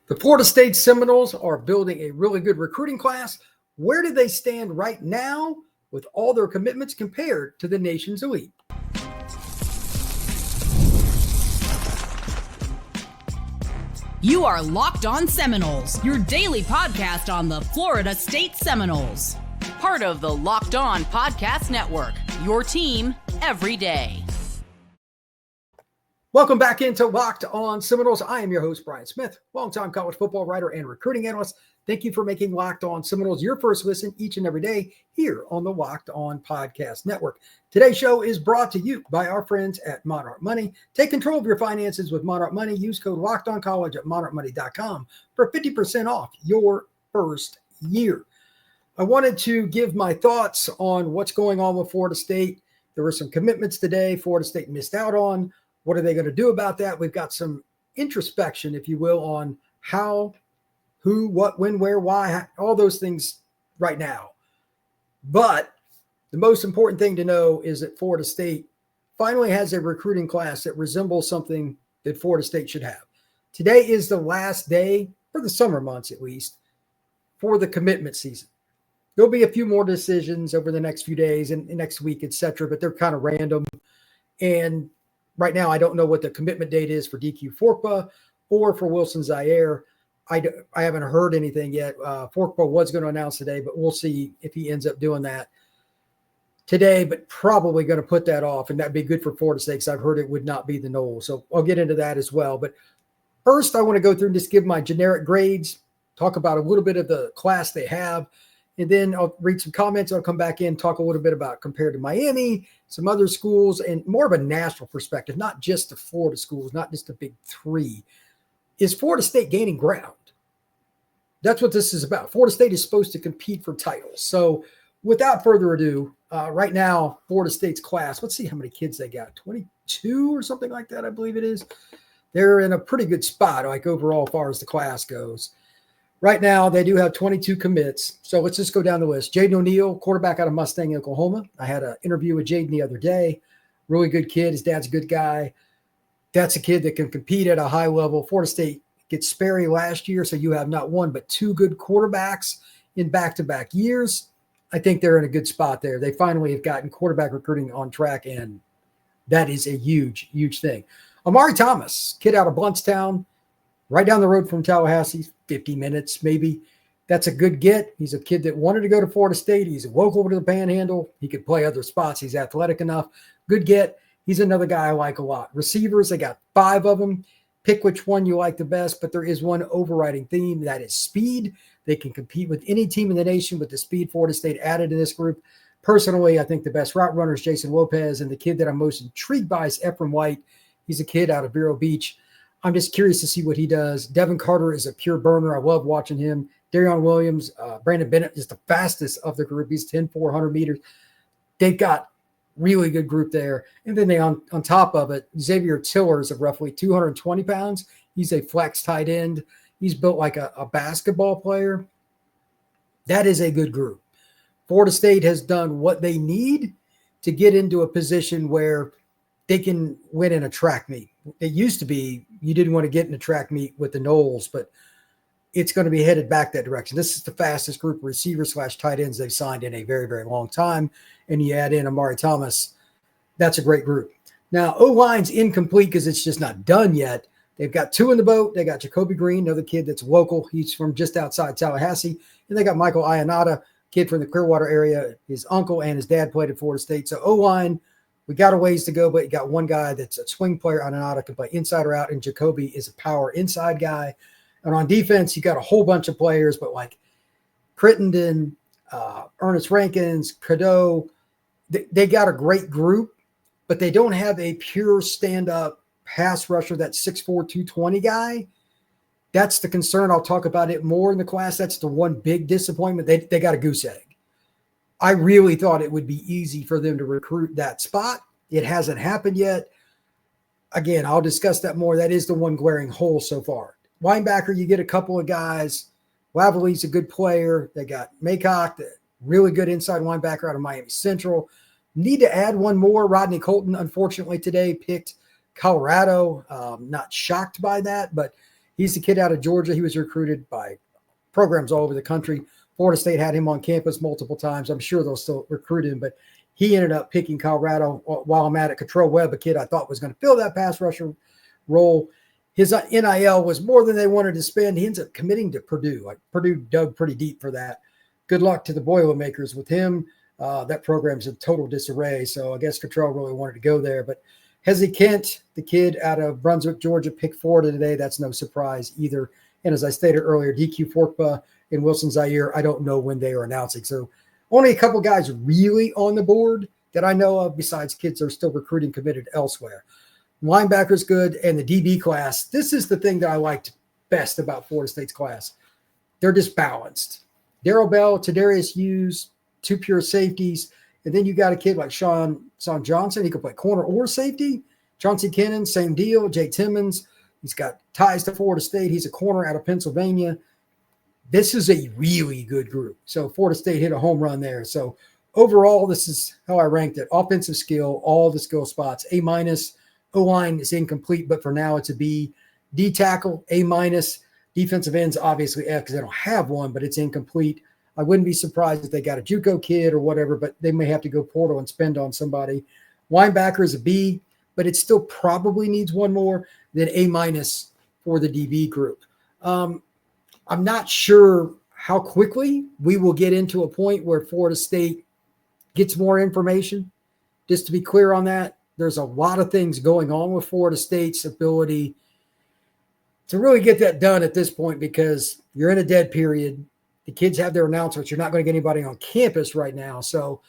The Florida State Seminoles are building a really good recruiting class. Where do they stand right now with all their commitments compared to the nation's elite? You are Locked On Seminoles, your daily podcast on the Florida State Seminoles. Part of the Locked On Podcast Network, your team every day. Welcome back into Locked On Seminoles. I am your host, Brian Smith, longtime college football writer and recruiting analyst. Thank you for making Locked On Seminoles your first listen each and every day here on the Locked On Podcast Network. Today's show is brought to you by our friends at Monarch Money. Take control of your finances with Monarch Money. Use code LOCKEDONCollege at monarchmoney.com for 50% off your first year. I wanted to give my thoughts on what's going on with Florida State. There were some commitments today Florida State missed out on. What are they going to do about that? We've got some introspection, if you will, on how, who, what, when, where, why, all those things right now. But the most important thing to know is that Florida State finally has a recruiting class that resembles something that Florida State should have. Today is the last day, for the summer months at least, for the commitment season. There'll be a few more decisions over the next few days and next week, et cetera, but they're kind of random. And right now, I don't know what the commitment date is for DQ Forkpa or for Wilson Zaire. I haven't heard anything yet. Forkpa was going to announce today, but we'll see if he ends up doing that today, but probably going to put that off, and that'd be good for Florida State because I've heard it would not be the Noles. So I'll get into that as well. But first, I want to go through and just give my generic grades, talk about a little bit of the class they have, and then I'll read some comments. I'll come back in, talk a little bit about compared to Miami, some other schools, and more of a national perspective, not just the Florida schools, not just the big three. Is Florida State gaining ground? That's what this is about. Florida State is supposed to compete for titles. So without further ado, right now, Florida State's class, let's see how many kids they got, 22 or something like that, I believe it is. They're in a pretty good spot, like overall, as far as the class goes. Right now, they do have 22 commits. So let's just go down the list. Jaden O'Neal, quarterback out of Mustang, Oklahoma. I had an interview with Jaden the other day. Really good kid. His dad's a good guy. That's a kid that can compete at a high level. Florida State gets Sperry last year, so you have not one but two good quarterbacks in back-to-back years. I think they're in a good spot there. They finally have gotten quarterback recruiting on track, and that is a huge, huge thing. Amari Thomas, kid out of Bluntstown, right down the road from Tallahassee, 50 minutes maybe. That's a good get. He's a kid that wanted to go to Florida State. He's local to the Panhandle. He could play other spots. He's athletic enough. Good get. He's another guy I like a lot. Receivers, they got 5 of them. Pick which one you like the best, but there is one overriding theme, that is speed. They can compete with any team in the nation with the speed Florida State added to this group. Personally, I think the best route runner is Jason Lopez, and the kid that I'm most intrigued by is Ephraim White. He's a kid out of Vero Beach. I'm just curious to see what he does. Devin Carter is a pure burner. I love watching him. Darion Williams, Brandon Bennett is the fastest of the group. He's 10,400 meters. They've got really good group there. And then they on top of it, Xavier Tiller is of roughly 220 pounds. He's a flex tight end. He's built like a basketball player. That is a good group. Florida State has done what they need to get into a position where they can win in a track meet. It used to be you didn't want to get in a track meet with the Noles, but it's going to be headed back that direction. This is the fastest group of receivers/tight ends they've signed in a very, very long time. And you add in Amari Thomas, that's a great group. Now, O-line's incomplete because it's just not done yet. They've got 2 in the boat. They got Jacoby Green, another kid that's local. He's from just outside Tallahassee. And they got Michael Ionata, kid from the Clearwater area. His uncle and his dad played at Florida State. So O-line, we got a ways to go, but you got one guy that's a swing player. Ionata can play inside or out, and Jacoby is a power inside guy. And on defense, you got a whole bunch of players, but like Crittenden, Ernest Rankins, Cadeau, they got a great group, but they don't have a pure stand-up pass rusher, that 6'4", 220 guy. That's the concern. I'll talk about it more in the class. That's the one big disappointment. They got a goose egg. I really thought it would be easy for them to recruit that spot. It hasn't happened yet. Again, I'll discuss that more. That is the one glaring hole so far. Linebacker, you get a couple of guys. Waverly's a good player. They got Maycock, the really good inside linebacker out of Miami Central. Need to add one more. Rodney Colton, unfortunately, today picked Colorado. Not shocked by that, but He's the kid out of Georgia. He was recruited by programs all over the country. Florida State had him on campus multiple times. I'm sure they'll still recruit him, but he ended up picking Colorado while I'm at it. Control Webb, a kid I thought was going to fill that pass rusher role. His NIL was more than they wanted to spend. He ends up committing to Purdue. Like Purdue dug pretty deep for that. Good luck to the Boilermakers with him. That program's in total disarray. So I guess Cottrell really wanted to go there. But Hezzy Kent, the kid out of Brunswick, Georgia, picked Florida today. That's no surprise either. And as I stated earlier, DQ Forkba and Wilson Zaire, I don't know when they are announcing. So only a couple guys really on the board that I know of, besides kids that are still recruiting committed elsewhere. Linebacker's good, and the DB class, this is the thing that I liked best about Florida State's class. They're just balanced. Darrell Bell, Tadarius Hughes, two pure safeties, and then you got a kid like Sean Johnson. He could play corner or safety. Chauncey Kennan, same deal. Jay Timmons, he's got ties to Florida State. He's a corner out of Pennsylvania. This is a really good group. So Florida State hit a home run there. So overall, this is how I ranked it. Offensive skill, all the skill spots, A-. O-line is incomplete, but for now it's a B. D tackle, A-. Defensive ends, obviously F, because they don't have one, but it's incomplete. I wouldn't be surprised if they got a JUCO kid or whatever, but they may have to go portal and spend on somebody. Linebacker is a B, but it still probably needs one more than A- for the DB group. I'm not sure how quickly we will get into a point where Florida State gets more information. Just to be clear on that, there's a lot of things going on with Florida State's ability to really get that done at this point because you're in a dead period. The kids have their announcements. You're not going to get anybody on campus right now. So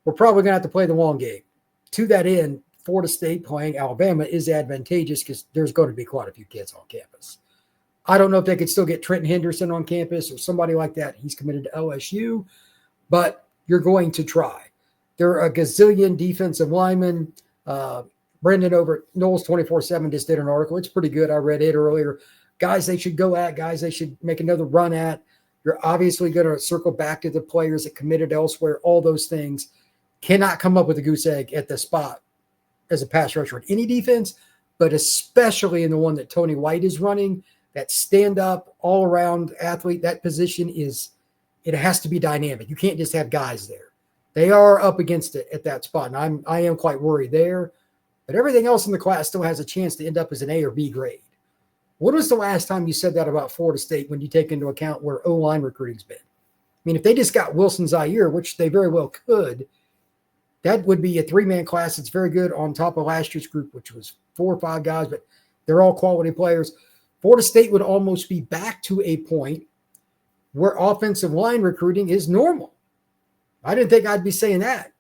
we're probably going to have to play the long game. To that end, Florida State playing Alabama is advantageous because there's going to be quite a few kids on campus. I don't know if they could still get Trenton Henderson on campus or somebody like that. He's committed to LSU, but you're going to try. There are a gazillion defensive linemen. Brendan over at Knowles 24/7 just did an article. It's pretty good. I read it earlier. Guys they should go at, guys they should make another run at. You're obviously going to circle back to the players that committed elsewhere. All those things cannot come up with a goose egg at the spot as a pass rusher in any defense, but especially in the one that Tony White is running. That stand-up, all-around athlete, that position it has to be dynamic. You can't just have guys there. They are up against it at that spot, and I am quite worried there. But everything else in the class still has a chance to end up as an A or B grade. When was the last time you said that about Florida State when you take into account where O-line recruiting's been? I mean, if they just got Wilson Zaire, which they very well could, that would be a three-man class that's very good on top of last year's group, which was 4 or 5 guys, but they're all quality players. Florida State would almost be back to a point where offensive line recruiting is normal. I didn't think I'd be saying that.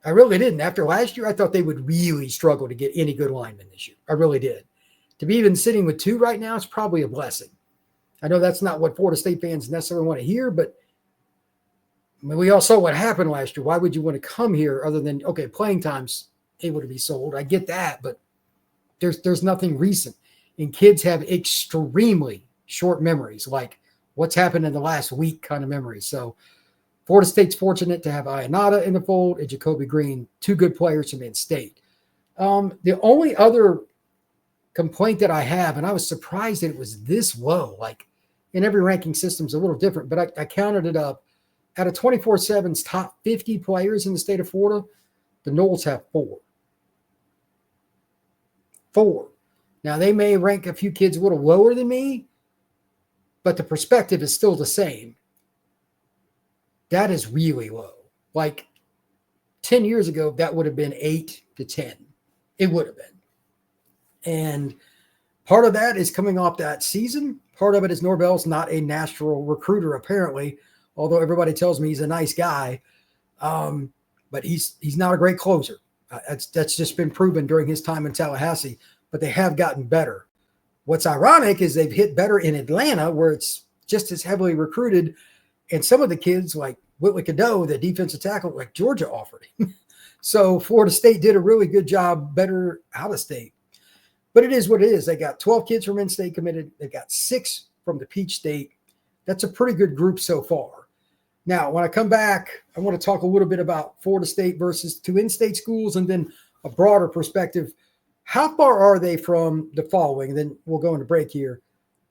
I really didn't. After last year, I thought they would really struggle to get any good linemen this year. I really did. To be even sitting with 2 right now is probably a blessing. I know that's not what Florida State fans necessarily want to hear, but I mean, we all saw what happened last year. Why would you want to come here other than, okay, playing time's able to be sold? I get that, but there's nothing recent. And kids have extremely short memories, like what's happened in the last week kind of memories. So Florida State's fortunate to have Ionata in the fold and Jacoby Green, 2 good players from in-state. The only other complaint that I have, and I was surprised that it was this low, like in every ranking system is a little different, but I counted it up. Out of 24/7's top 50 players in the state of Florida, the Noles have 4. 4. Now, they may rank a few kids a little lower than me, but the perspective is still the same. That is really low. Like 10 years ago, that would have been 8 to 10. It would have been. And part of that is coming off that season. Part of it is Norvell's not a natural recruiter, apparently, although everybody tells me he's a nice guy. But he's not a great closer. That's just been proven during his time in Tallahassee. But they have gotten better. What's ironic is they've hit better in Atlanta, where it's just as heavily recruited. And some of the kids, like Whitley Cadeau, the defensive tackle, like Georgia offered him. So Florida State did a really good job, better out of state. But it is what it is. They got 12 kids from in-state committed. They got 6 from the Peach State. That's a pretty good group so far. Now, when I come back, I want to talk a little bit about Florida State versus 2 in-state schools and then a broader perspective. How far are they from the following? And then we'll go into break here.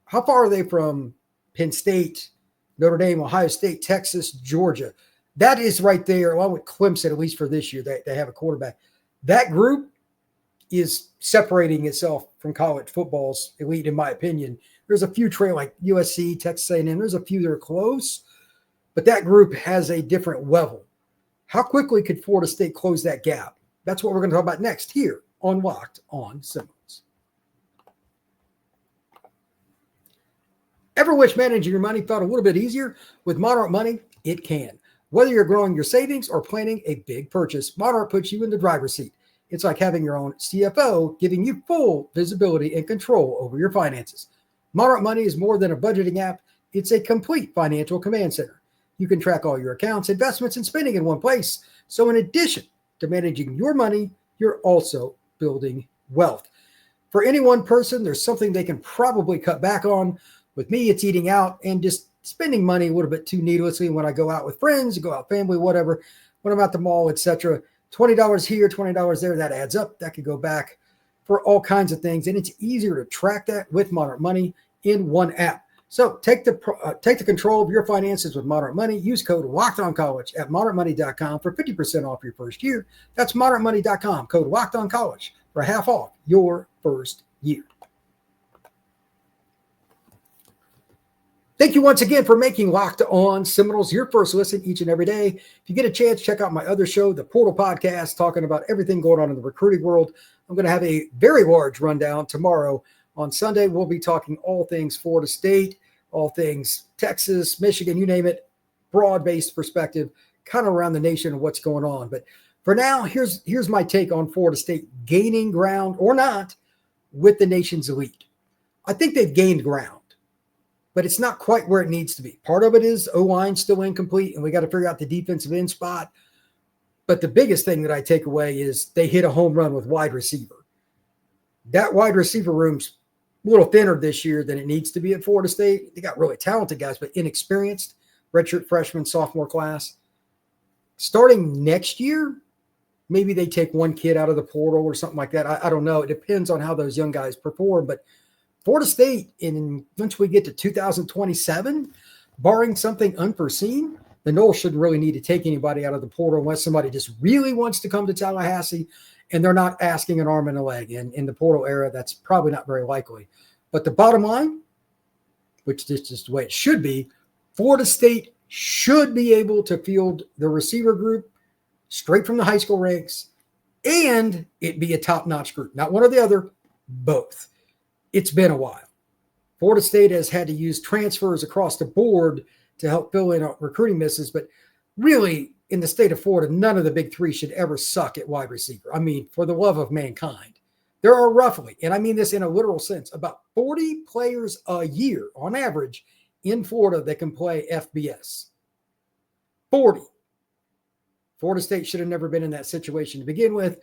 how far are they from Penn State, Notre Dame, Ohio State, Texas, Georgia? That is right there, along with Clemson, at least for this year, they have a quarterback. That group is separating itself from college football's elite, in my opinion. There's a few trail like USC, Texas A&M. There's a few that are close, but that group has a different level. How quickly could Florida State close that gap? That's what we're going to talk about next here on Locked on Seminoles. Ever wish managing your money felt a little bit easier? With Monarch Money, it can. Whether you're growing your savings or planning a big purchase, Monarch puts you in the driver's seat. It's like having your own CFO, giving you full visibility and control over your finances. Monarch Money is more than a budgeting app. It's a complete financial command center. You can track all your accounts, investments, and spending in one place. So in addition to managing your money, you're also building wealth. For any one person, there's something they can probably cut back on. With me, it's eating out and just spending money a little bit too needlessly when I go out with friends, go out family, whatever, when I'm at the mall, etc. $20 here, $20 there, that adds up. That could go back for all kinds of things. And it's easier to track that with Monarch Money in one app. So take the control of your finances with Monarch Money. Use code LOCKEDONCollege at monarchmoney.com for 50% off your first year. That's monarchmoney.com, code LOCKEDONCollege for half off your first year. Thank you once again for making Locked On Seminoles your first listen each and every day. If you get a chance, check out my other show, the Portal Podcast, talking about everything going on in the recruiting world. I'm going to have a very large rundown tomorrow. On Sunday, we'll be talking all things Florida State, all things Texas, Michigan, you name it, broad-based perspective, kind of around the nation of what's going on. But for now, here's my take on Florida State gaining ground or not with the nation's elite. I think they've gained ground, but it's not quite where it needs to be. Part of it is O-line still incomplete, and we got to figure out the defensive end spot. But the biggest thing that I take away is they hit a home run with wide receiver. That wide receiver room's a little thinner this year than it needs to be at Florida State. They got really talented guys, but inexperienced, redshirt freshman, sophomore class. Starting next year, maybe they take one kid out of the portal or something like that. I don't know. It depends on how those young guys perform. But Florida State, once we get to 2027, barring something unforeseen, the Noles shouldn't really need to take anybody out of the portal unless somebody just really wants to come to Tallahassee and they're not asking an arm and a leg. And in the portal era, that's probably not very likely. But the bottom line, which is just the way it should be, Florida State should be able to field the receiver group straight from the high school ranks, and it be a top-notch group. Not one or the other, both. It's been a while. Florida State has had to use transfers across the board to help fill in recruiting misses, but really, in the state of Florida, none of the big three should ever suck at wide receiver. I mean, for the love of mankind. There are roughly, and I mean this in a literal sense, about 40 players a year on average in Florida that can play FBS. 40. Florida State should have never been in that situation to begin with.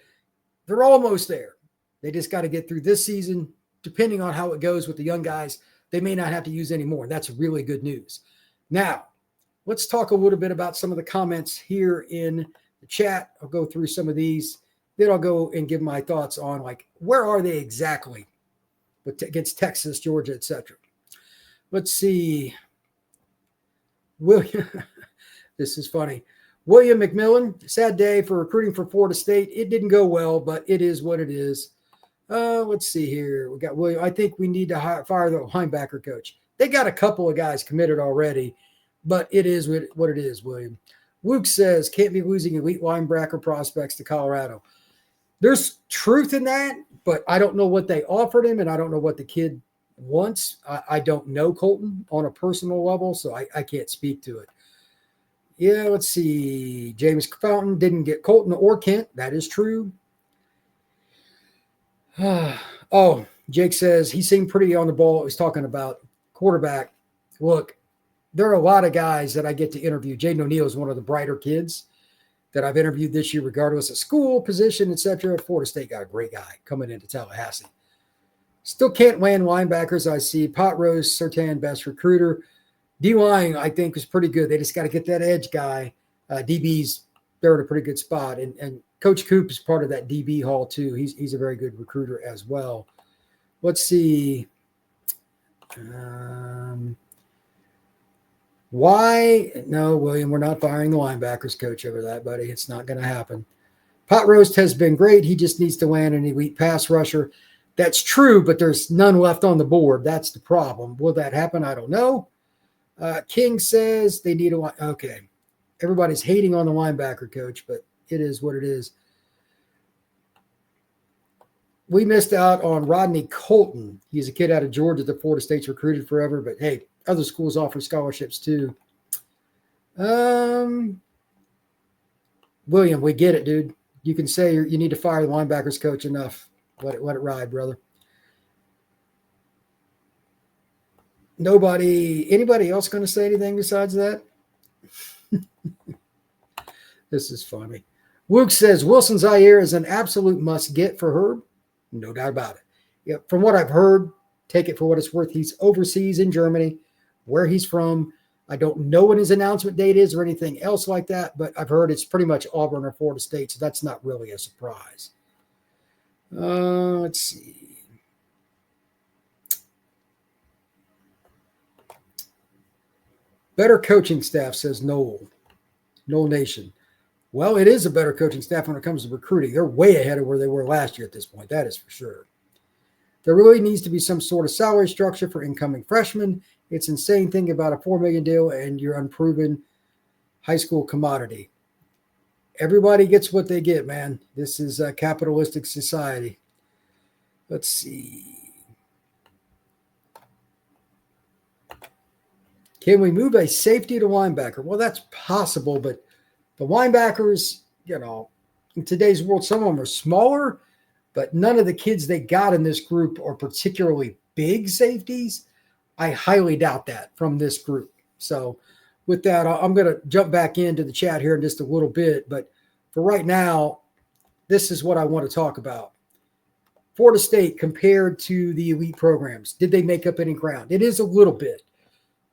They're almost there. They just got to get through this season. Depending on how it goes with the young guys, they may not have to use any more. That's really good news. Now, let's talk a little bit about some of the comments here in the chat. I'll go through some of these. Then I'll go and give my thoughts on, like, where are they exactly against Texas, Georgia, etc. Let's see. William, this is funny. William McMillan, sad day for recruiting for Florida State. It didn't go well, but it is what it is. Let's see here. We got William. I think we need to fire the linebacker coach. They got a couple of guys committed already, but it is what it is, William. Luke says, can't be losing elite linebacker prospects to Colorado. There's truth in that, but I don't know what they offered him, and I don't know what the kid wants. I don't know Colton on a personal level, so I can't speak to it. Yeah, let's see. James Fountain didn't get Colton or Kent. That is true. Oh, Jake says he seemed pretty on the ball. He was talking about quarterback. Look, there are a lot of guys that I get to interview. Jaden O'Neal is one of the brighter kids that I've interviewed this year, regardless of school, position, etc. Florida State got a great guy coming into Tallahassee. Still can't land linebackers. I see Pot Rose, Sertan, best recruiter. D-line, I think, is pretty good. They just got to get that edge guy. DBs, they're in a pretty good spot. And Coach Coop is part of that DB hall, too. He's a very good recruiter as well. Let's see. Why? No, William, we're not firing the linebackers coach over that, buddy. It's not going to happen. Pot Roast has been great. He just needs to land an elite pass rusher. That's true, but there's none left on the board. That's the problem. Will that happen? I don't know. King says they need a – okay. Everybody's hating on the linebacker coach, but it is what it is. We missed out on Rodney Colton. He's a kid out of Georgia that Florida State's recruited forever, but hey, other schools offer scholarships too. William, we get it, dude. You can say you need to fire the linebackers coach enough. Let it ride, brother. Anybody else going to say anything besides that? This is funny. Luke says Wilson Zaire is an absolute must get for Herb. No doubt about it. Yeah, from what I've heard, take it for what it's worth. He's overseas in Germany, where he's from. I don't know what his announcement date is or anything else like that, but I've heard it's pretty much Auburn or Florida State, so that's not really a surprise. Let's see. Better coaching staff, says Noel Nation. Well, it is a better coaching staff when it comes to recruiting. They're way ahead of where they were last year at this point. That is for sure. There really needs to be some sort of salary structure for incoming freshmen. It's insane thinking about a $4 million deal and your unproven high school commodity. Everybody gets what they get, man. This is a capitalistic society. Let's see. Can we move a safety to linebacker? Well, that's possible, but the linebackers, in today's world, some of them are smaller, but none of the kids they got in this group are particularly big safeties. I highly doubt that from this group. So with that, I'm going to jump back into the chat here in just a little bit. But for right now, this is what I want to talk about. Florida State compared to the elite programs. Did they make up any ground? It is a little bit.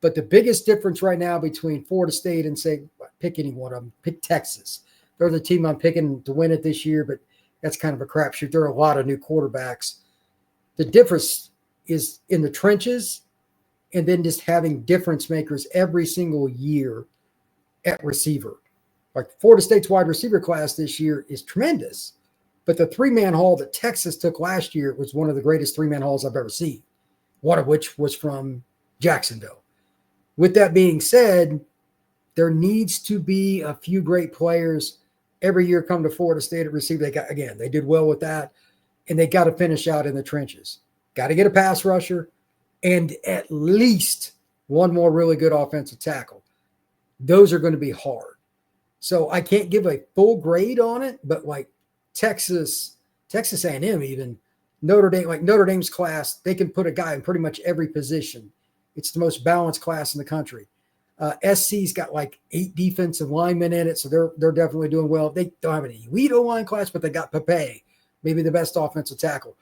But the biggest difference right now between Florida State and, say, pick any one of them, pick Texas. They're the team I'm picking to win it this year, but that's kind of a crapshoot. There are a lot of new quarterbacks. The difference is in the trenches and then just having difference makers every single year at receiver. Like Florida State's wide receiver class this year is tremendous, but the three-man haul that Texas took last year was one of the greatest three-man hauls I've ever seen, one of which was from Jacksonville. With that being said, there needs to be a few great players every year come to Florida State at receiver. They did well with that, and they got to finish out in the trenches. Got to get a pass rusher and at least one more really good offensive tackle. Those are going to be hard. So I can't give a full grade on it, but like Texas A&M even, Notre Dame's class, they can put a guy in pretty much every position. It's the most balanced class in the country. SC's got like 8 defensive linemen in it, so they're definitely doing well. They don't have an elite O-line class, but they got Pepe, maybe the best offensive tackle.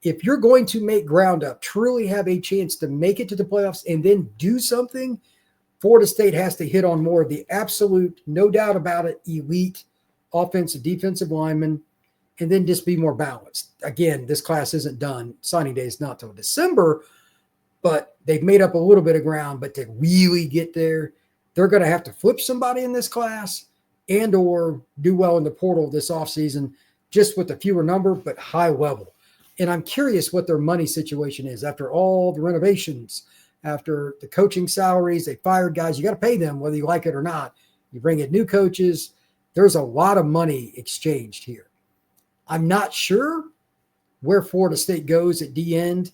If you're going to make ground up, truly have a chance to make it to the playoffs and then do something, Florida State has to hit on more of the absolute, no doubt about it, elite offensive, defensive linemen, and then just be more balanced. Again, this class isn't done. Signing day is not till December, but they've made up a little bit of ground. But to really get there, they're going to have to flip somebody in this class and or do well in the portal this offseason, just with a fewer number, but high level. And I'm curious what their money situation is after all the renovations, after the coaching salaries. They fired guys. You got to pay them whether you like it or not. You bring in new coaches. There's a lot of money exchanged here. I'm not sure where Florida State goes at the end.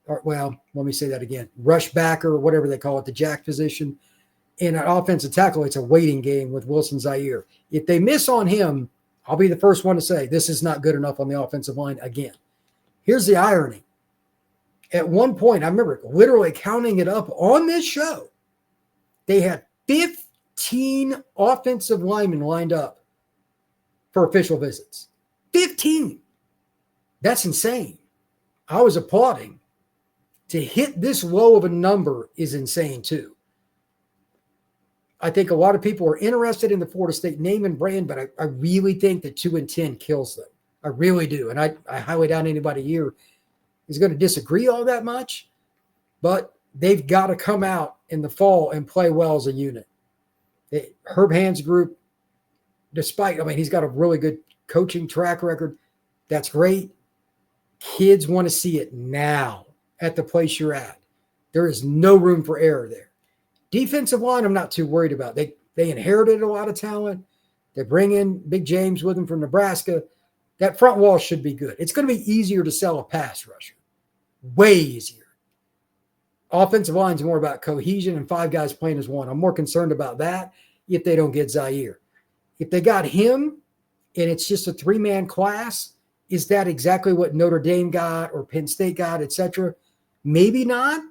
Or, well, let me say that again. Rush backer or whatever they call it, the jack position. In an offensive tackle, it's a waiting game with Wilson Zaire. If they miss on him, I'll be the first one to say this is not good enough on the offensive line again. Here's the irony. At one point, I remember literally counting it up on this show. They had 15 offensive linemen lined up for official visits. 15. That's insane. I was applauding. To hit this low of a number is insane too. I think a lot of people are interested in the Florida State name and brand, but I really think that 2-10 kills them. I really do. And I highly doubt anybody here is going to disagree all that much, but they've got to come out in the fall and play well as a unit. Herb Hand's group, despite, he's got a really good coaching track record. That's great. Kids want to see it now at the place you're at. There is no room for error there. Defensive line, I'm not too worried about. They inherited a lot of talent. They bring in Big James with them from Nebraska. That front wall should be good. It's going to be easier to sell a pass rusher. Way easier. Offensive line is more about cohesion and 5 guys playing as one. I'm more concerned about that if they don't get Zaire. If they got him and it's just a 3-man class, is that exactly what Notre Dame got or Penn State got, et cetera? Maybe not,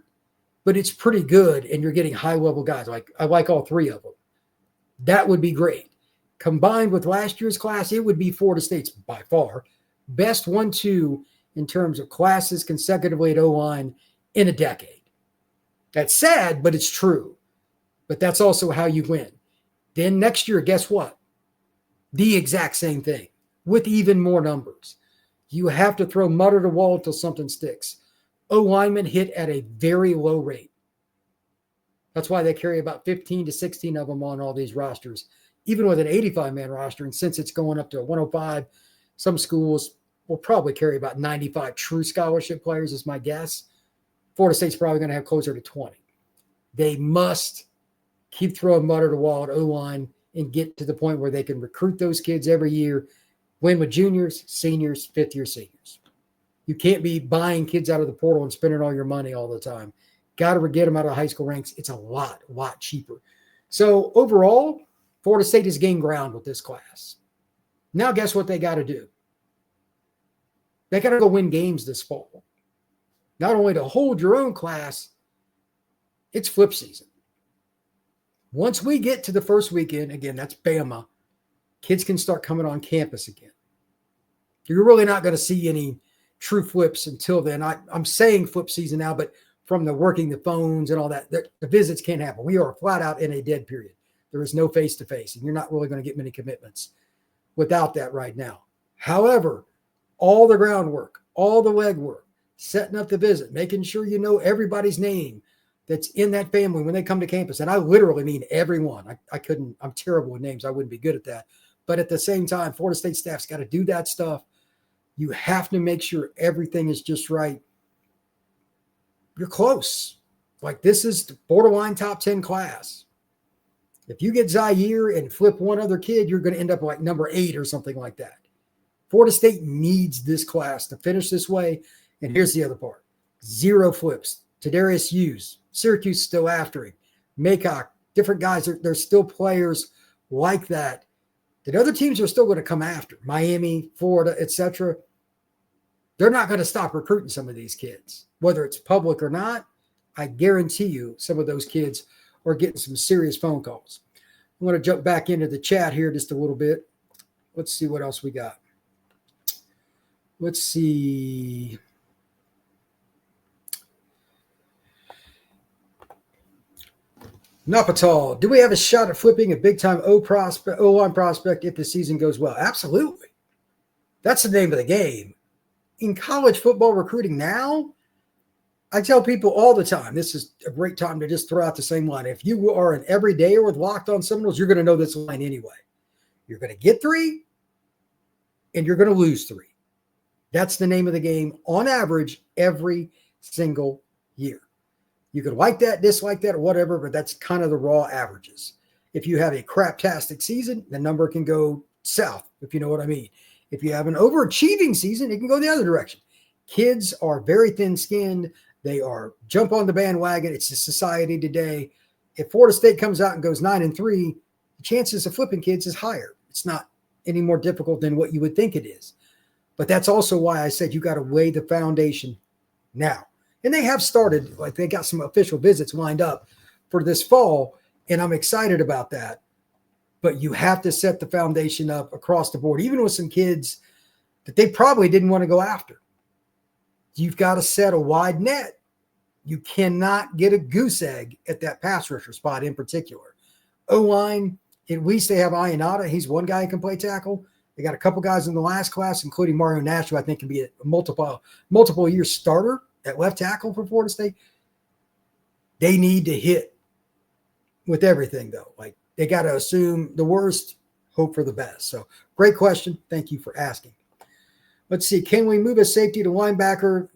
but it's pretty good, and you're getting high-level guys. I like all 3 of them. That would be great. Combined with last year's class, it would be Florida State's by far best 1-2 in terms of classes consecutively at O-line in a decade. That's sad, but it's true. But that's also how you win. Then next year, guess what? The exact same thing with even more numbers. You have to throw mud at a wall until something sticks. O-linemen hit at a very low rate. That's why they carry about 15 to 16 of them on all these rosters, even with an 85-man roster. And since it's going up to 105, some schools will probably carry about 95 true scholarship players is my guess. Florida State's probably going to have closer to 20. They must keep throwing mud at the wall at O-line and get to the point where they can recruit those kids every year, win with juniors, seniors, fifth-year seniors. You can't be buying kids out of the portal and spending all your money all the time. Got to get them out of high school ranks. It's a lot cheaper. So overall, Florida State has gained ground with this class. Now guess what they got to do? They got to go win games this fall. Not only to hold your own class, it's flip season. Once we get to the first weekend, again, that's Bama, kids can start coming on campus again. You're really not going to see any true flips until then. I'm saying flip season now, but from the working the phones and all that, the visits can't happen. We are flat out in a dead period. There is no face-to-face, and you're not really going to get many commitments without that right now. However, all the groundwork, all the legwork, setting up the visit, making sure you know everybody's name that's in that family when they come to campus. And I literally mean everyone. I'm terrible with names. I wouldn't be good at that. But at the same time, Florida State staff's got to do that stuff. You have to make sure everything is just right. You're close. Like, this is the borderline top 10 class. If you get Zaire and flip one other kid, you're going to end up like number 8 or something like that. Florida State needs this class to finish this way. And here's the other part. 0 flips. Tadarius Hughes. Syracuse still after him. Maycock. Different guys. There's still players like that other teams are still going to come after. Miami, Florida, etc. They're not going to stop recruiting some of these kids. Whether it's public or not, I guarantee you some of those kids are getting some serious phone calls. I'm going to jump back into the chat here just a little bit. Let's see what else we got. Let's see. Napatal, do we have a shot at flipping a big-time O-line prospect if the season goes well? Absolutely. That's the name of the game. In college football recruiting now, I tell people all the time, this is a great time to just throw out the same line. If you are an everydayer with Locked On Seminoles, you're going to know this line anyway. You're going to get 3, and you're going to lose 3. That's the name of the game on average every single year. You could like that, dislike that, or whatever, but that's kind of the raw averages. If you have a craptastic season, the number can go south, if you know what I mean. If you have an overachieving season, it can go the other direction. Kids are very thin-skinned. They are jump on the bandwagon. It's a society today. If Florida State comes out and goes 9-3, the chances of flipping kids is higher. It's not any more difficult than what you would think it is. But that's also why I said you got to lay the foundation now. And they have started, like they got some official visits lined up for this fall, and I'm excited about that. But you have to set the foundation up across the board, even with some kids that they probably didn't want to go after. You've got to set a wide net. You cannot get a goose egg at that pass rusher spot in particular. O-line, at least they have Ionata. He's one guy who can play tackle. They got a couple guys in the last class, including Mario Nash, who I think can be a multiple year starter at left tackle for Florida State. They need to hit with everything, though. Like, they got to assume the worst, hope for the best. So, great question. Thank you for asking. Let's see. Can we move a safety to linebacker?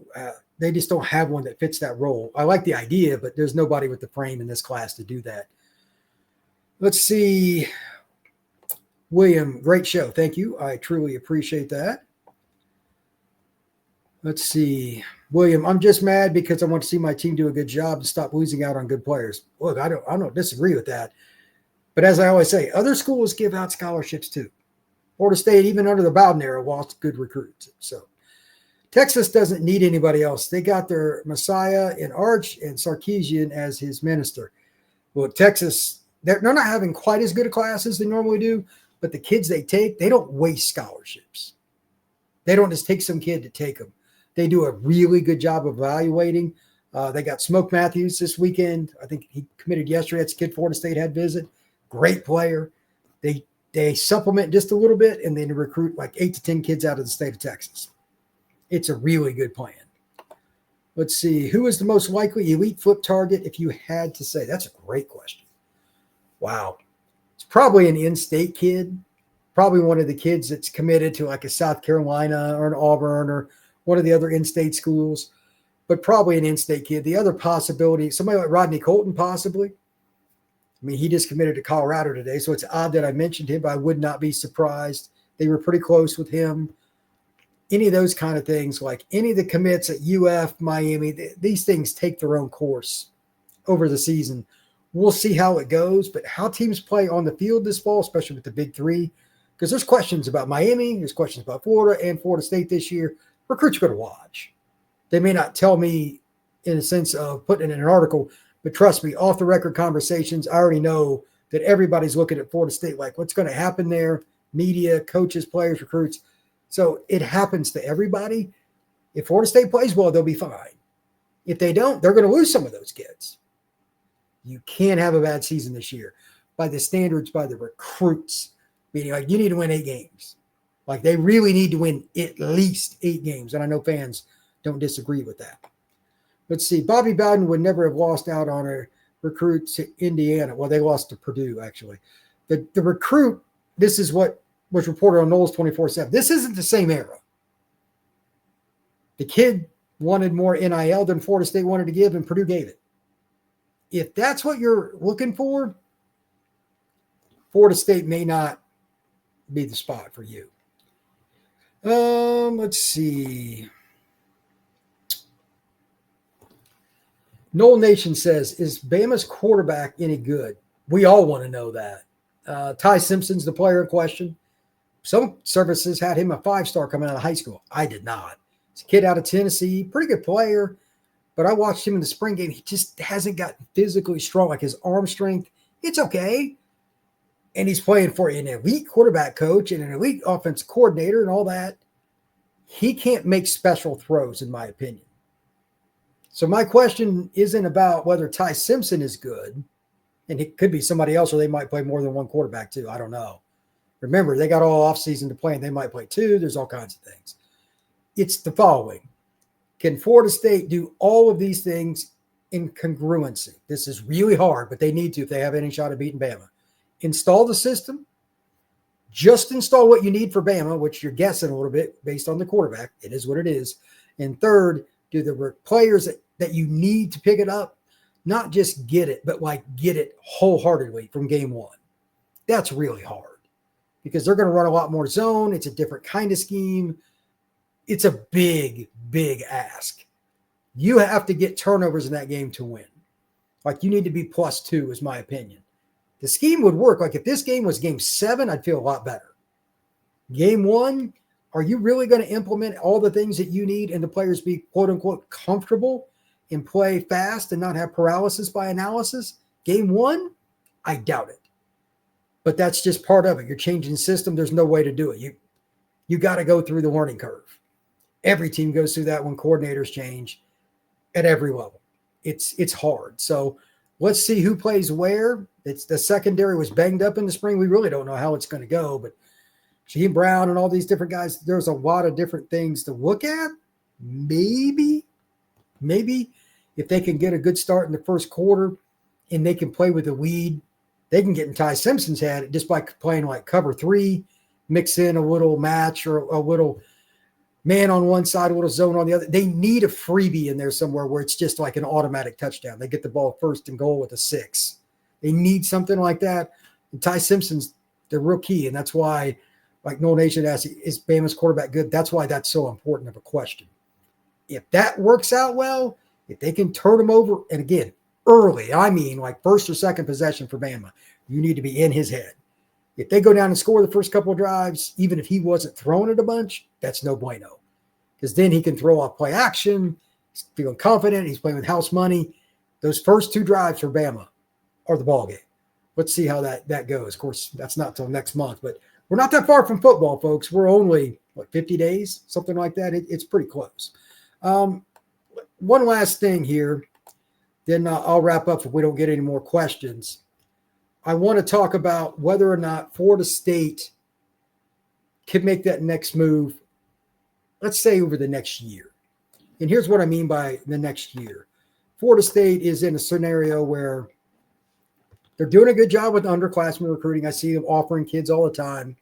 They just don't have one that fits that role. I like the idea, but there's nobody with the frame in this class to do that. Let's see. William, great show. Thank you. I truly appreciate that. Let's see. William, I'm just mad because I want to see my team do a good job and stop losing out on good players. Look, I don't disagree with that. But as I always say, other schools give out scholarships too. Florida State, even under the Bowden era, lost good recruits. So Texas doesn't need anybody else. They got their Messiah in Arch and Sarkisian as his minister. Well, Texas, they're not having quite as good a class as they normally do, but the kids they take, they don't waste scholarships. They don't just take some kid to take them. They do a really good job of evaluating. They got Smoke Matthews this weekend. I think he committed yesterday. That's a kid Florida State had visit. Great player. They supplement just a little bit, and then recruit like 8 to 10 kids out of the state of Texas. It's a really good plan. Let's see. Who is the most likely elite flip target if you had to say? That's a great question. Wow. It's probably an in-state kid. Probably one of the kids that's committed to like a South Carolina or an Auburn or one of the other in-state schools, but probably an in-state kid. The other possibility, somebody like Rodney Colton possibly. I mean, he just committed to Colorado today, so it's odd that I mentioned him, but I would not be surprised. They were pretty close with him. Any of those kind of things, like any of the commits at UF, Miami, these things take their own course over the season. We'll see how it goes, but how teams play on the field this fall, especially with the big three, because there's questions about Miami, there's questions about Florida and Florida State this year. Recruits are going to watch. They may not tell me in a sense of putting it in an article, but trust me, off the record conversations, I already know that everybody's looking at Florida State like what's going to happen there, media, coaches, players, recruits. So it happens to everybody. If Florida State plays well, they'll be fine. If they don't, they're going to lose some of those kids. You can't have a bad season this year by the standards, by the recruits, meaning like you need to win 8 games. Like they really need to win at least 8 games. And I know fans don't disagree with that. Let's see. Bobby Bowden would never have lost out on a recruit to Indiana. Well, they lost to Purdue, actually. The recruit, this is what was reported on Knowles 24/7. This isn't the same era. The kid wanted more NIL than Florida State wanted to give, and Purdue gave it. If that's what you're looking for, Florida State may not be the spot for you. Let's see. Noel Nation says, is Bama's quarterback any good? We all want to know that. Ty Simpson's the player in question. Some services had him a 5-star coming out of high school. I did not. It's a kid out of Tennessee, pretty good player, but I watched him in the spring game. He just hasn't gotten physically strong, like his arm strength. It's okay. And he's playing for an elite quarterback coach and an elite offense coordinator and all that. He can't make special throws, in my opinion. So my question isn't about whether Ty Simpson is good, and it could be somebody else, or they might play more than one quarterback too. I don't know. Remember, they got all offseason to play, and they might play 2. There's all kinds of things. It's the following. Can Florida State do all of these things in congruency? This is really hard, but they need to if they have any shot at beating Bama. Install the system. Just install what you need for Bama, which you're guessing a little bit based on the quarterback. It is what it is. And third, do the players that you need to pick it up, not just get it, but like get it wholeheartedly from game one. That's really hard because they're going to run a lot more zone. It's a different kind of scheme. It's a big, big ask. You have to get turnovers in that game to win. Like you need to be +2 is my opinion. The scheme would work. Like if this game was game 7, I'd feel a lot better. Game 1, are you really going to implement all the things that you need and the players be quote unquote comfortable and play fast and not have paralysis by analysis? Game 1, I doubt it. But that's just part of it. You're changing the system. There's no way to do it. You got to go through the learning curve. Every team goes through that when coordinators change at every level. It's hard. So let's see who plays where. It's the secondary was banged up in the spring. We really don't know how it's going to go, but Shaheem Brown and all these different guys, there's a lot of different things to look at. Maybe if if they can get a good start in the first quarter and they can play with the lead, they can get in Ty Simpson's head just by playing like cover 3, mix in a little match or a little man on one side, a little zone on the other. They need a freebie in there somewhere where it's just like an automatic touchdown. They get the ball first and goal with a 6. They need something like that. And Ty Simpson's the real key, and that's why, like Noel Nation asked, is Bama's quarterback good? That's why that's so important of a question. If that works out well, if they can turn him over, and again, early, I mean like first or second possession for Bama, you need to be in his head. If they go down and score the first couple of drives, even if he wasn't throwing it a bunch, that's no bueno. Because then he can throw off play action. He's feeling confident. He's playing with house money. Those first 2 drives for Bama are the ball game. Let's see how that goes. Of course, that's not till next month, but we're not that far from football, folks. We're only, 50 days, something like that. It's pretty close. One last thing here, then I'll wrap up if we don't get any more questions. I want to talk about whether or not Florida State can make that next move, let's say over the next year. And here's what I mean by the next year. Florida State is in a scenario where they're doing a good job with underclassmen recruiting. I see them offering kids all the time.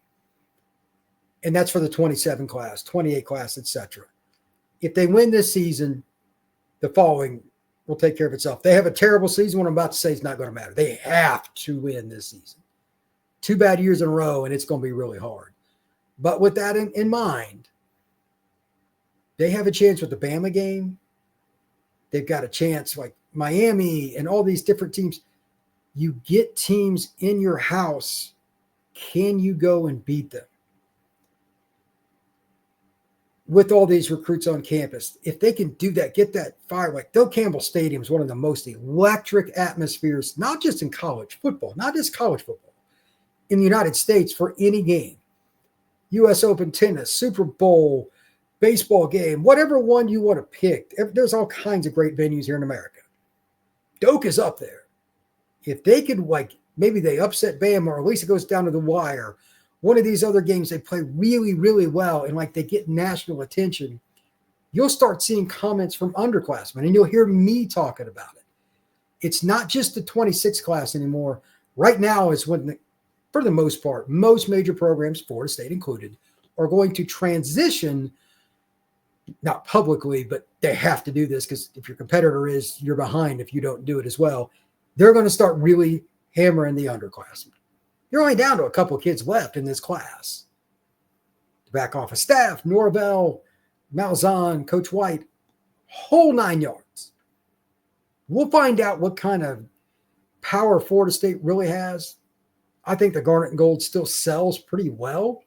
And that's for the 27 class, 28 class, etc. If they win this season, the following will take care of itself. They have a terrible season. What I'm about to say is not going to matter. They have to win this season. 2 bad years in a row, and it's going to be really hard. But with that in mind, they have a chance with the Bama game. They've got a chance like Miami and all these different teams. You get teams in your house. Can you go and beat them? With all these recruits on campus, if they can do that, get that fire, like Bill Campbell Stadium is one of the most electric atmospheres, not just in college football, not just college football, in the United States for any game. U.S. Open tennis, Super Bowl, baseball game, whatever one you want to pick. There's all kinds of great venues here in America. Doak is up there. If they could, maybe they upset Bama, or at least it goes down to the wire. One of these other games, they play really, really well, and they get national attention. You'll start seeing comments from underclassmen, and you'll hear me talking about it. It's not just the 26 class anymore. Right now is when, for the most part, most major programs, Florida State included, are going to transition, not publicly, but they have to do this because if your competitor is, you're behind if you don't do it as well. They're going to start really hammering the underclassmen. You're only down to a couple of kids left in this class. The back office staff, Norvell, Malzahn, Coach White, whole 9 yards. We'll find out what kind of power Florida State really has. I think the Garnet and Gold still sells pretty well.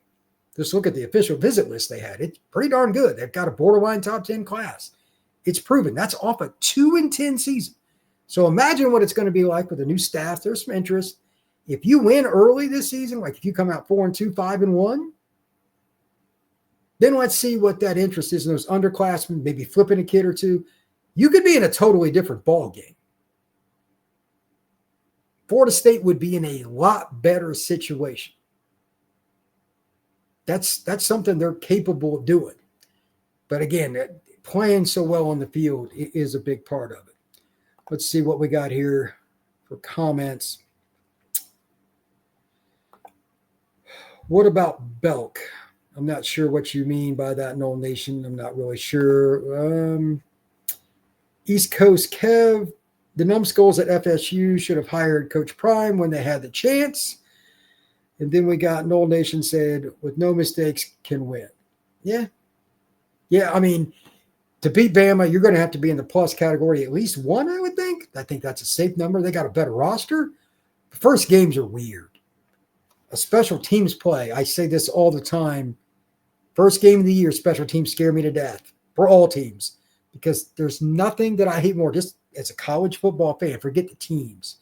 Just look at the official visit list they had. It's pretty darn good. They've got a borderline top 10 class. It's proven. That's off a 2-10 season. So imagine what it's going to be like with a new staff. There's some interest. If you win early this season, if you come out 4-2, 5-1, then let's see what that interest is in those underclassmen, maybe flipping a kid or two. You could be in a totally different ball game. Florida State would be in a lot better situation. That's something they're capable of doing. But again, playing so well on the field is a big part of it. Let's see what we got here for comments. What about Belk? I'm not sure what you mean by that, Noel Nation. I'm not really sure. East Coast Kev, the numbskulls at FSU should have hired Coach Prime when they had the chance. And then we got Noel Nation said, with no mistakes, can win. Yeah. Yeah, I mean, to beat Bama, you're going to have to be in the plus category at least one, I would think. I think that's a safe number. They got a better roster. The first games are weird. A special teams play, I say this all the time. First game of the year, special teams scare me to death for all teams because there's nothing that I hate more, just as a college football fan, forget the teams.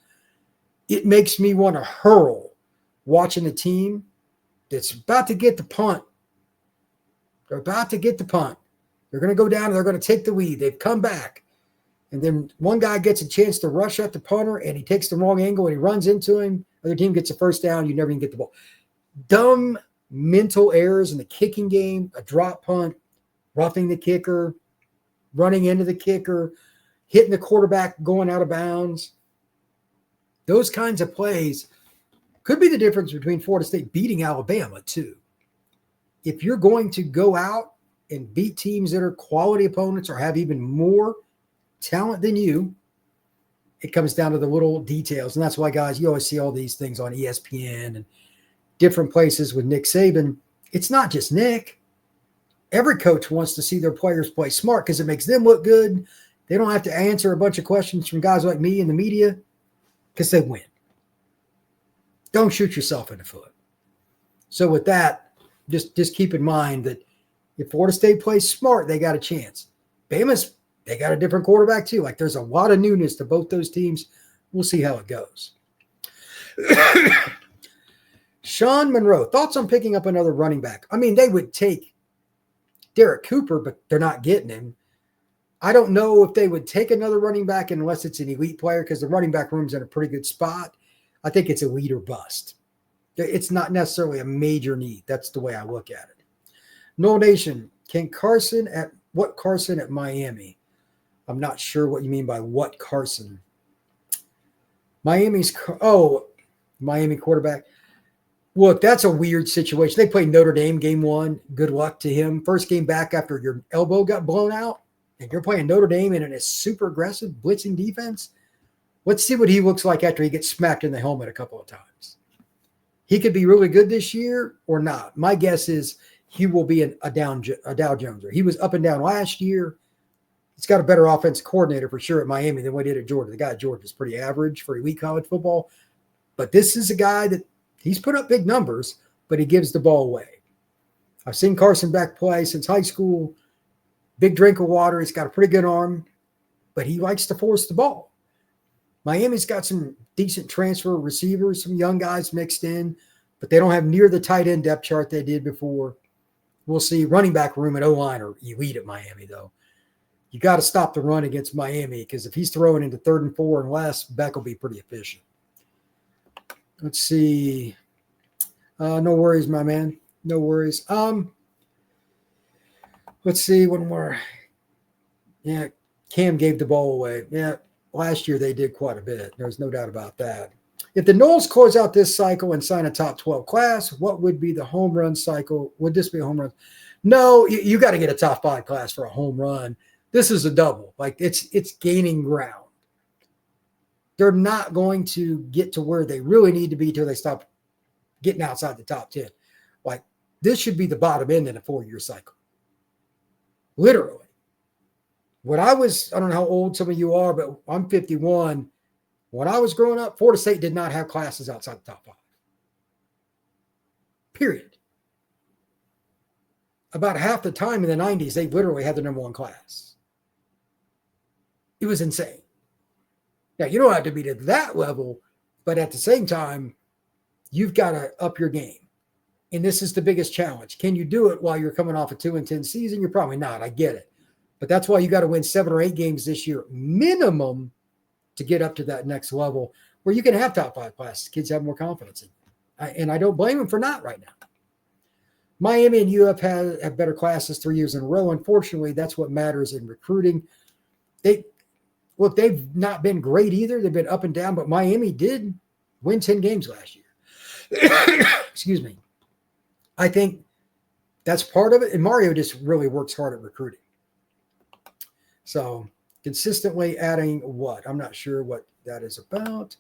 It makes me want to hurl watching a team that's about to get the punt. They're about to get the punt. They're going to go down and they're going to take the lead. They've come back. And then one guy gets a chance to rush at the punter and he takes the wrong angle and he runs into him. Other team gets a first down. You never even get the ball. Dumb mental errors in the kicking game, a drop punt, roughing the kicker, running into the kicker. hitting the quarterback going out of bounds. Those kinds of plays could be the difference between Florida State beating Alabama, too. If you're going to go out and beat teams that are quality opponents or have even more talent than you, it comes down to the little details. And that's why, guys, you always see all these things on ESPN and different places with Nick Saban. It's not just Nick. Every coach wants to see their players play smart because it makes them look good. They don't have to answer a bunch of questions from guys like me in the media because they win. Don't shoot yourself in the foot. So with that, just keep in mind that if Florida State plays smart, they got a chance. Bama's, they got a different quarterback too. Like there's a lot of newness to both those teams. We'll see how it goes. Sean Monroe, thoughts on picking up another running back? I mean, they would take Derek Cooper, but they're not getting him. I don't know if they would take another running back unless it's an elite player because the running back room's in a pretty good spot. I think it's elite or bust. It's not necessarily a major need. That's the way I look at it. Noel Nation, Carson at Miami? I'm not sure what you mean by what Carson. Miami quarterback. Look, that's a weird situation. They played Notre Dame game one. Good luck to him. First game back after your elbow got blown out, and you're playing Notre Dame in a super aggressive blitzing defense. Let's see what he looks like after he gets smacked in the helmet a couple of times. He could be really good this year or not. My guess is he will be a Dow Joneser. He was up and down last year. He's got a better offensive coordinator for sure at Miami than what he did at Georgia. The guy at Georgia is pretty average for elite college football. But this is a guy that he's put up big numbers, but he gives the ball away. I've seen Carson Beck play since high school. Big drink of water. He's got a pretty good arm, but he likes to force the ball. Miami's got some decent transfer receivers, some young guys mixed in, but they don't have near the tight end depth chart they did before. We'll see. Running back room and O-line are elite at Miami, though. You got to stop the run against Miami because if he's throwing into 3rd and 4 and less, Beck will be pretty efficient. Let's see. No worries, my man. No worries. Let's see one more. Yeah, Cam gave the ball away. Yeah, last year they did quite a bit. There's no doubt about that. If the Noles close out this cycle and sign a top 12 class, what would be the home run cycle? Would this be a home run? No, you got to get a top 5 class for a home run. This is a double. Like it's gaining ground. They're not going to get to where they really need to be till they stop getting outside the top 10. Like this should be the bottom end in a 4-year cycle. Literally. When I don't know how old some of you are, but I'm 51. When I was growing up, Florida State did not have classes outside the top 5. Period. About half the time in the 90s, they literally had the number 1 class. It was insane. Now, you don't have to be to that level, but at the same time, you've got to up your game. And this is the biggest challenge. Can you do it while you're coming off a 2-10 season? You're probably not. I get it. But that's why you got to win 7 or 8 games this year minimum to get up to that next level where you can have top 5 classes. Kids have more confidence in you. And I don't blame them for not right now. Miami and UF have better classes 3 years in a row. Unfortunately, that's what matters in recruiting. They've not been great either. They've been up and down, but Miami did win 10 games last year. Excuse me. I think that's part of it. And Mario just really works hard at recruiting. So consistently adding what? I'm not sure what that is about.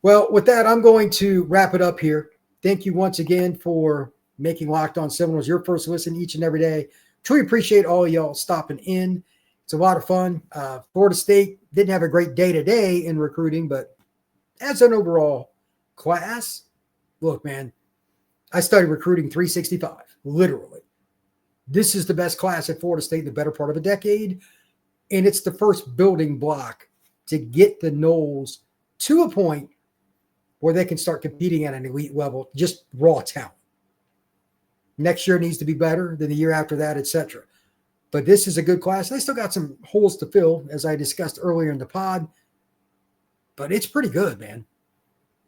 Well, with that, I'm going to wrap it up here. Thank you once again for making Locked On Seminoles your first listen each and every day. Truly appreciate all of y'all stopping in. It's a lot of fun. Florida State didn't have a great day-to-day in recruiting, but as an overall class, look, man, I studied recruiting 365, literally. This is the best class at Florida State in the better part of a decade, and it's the first building block to get the Noles to a point where they can start competing at an elite level, just raw talent. Next year needs to be better than the year after that, etc. But this is a good class. They still got some holes to fill, as I discussed earlier in the pod. But it's pretty good, man.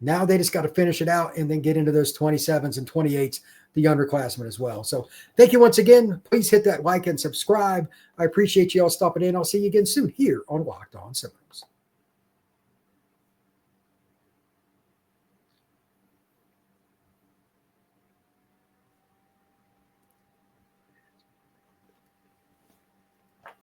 Now they just got to finish it out and then get into those 27s and 28s, the underclassmen as well. So thank you once again. Please hit that like and subscribe. I appreciate you all stopping in. I'll see you again soon here on Locked On Seminoles.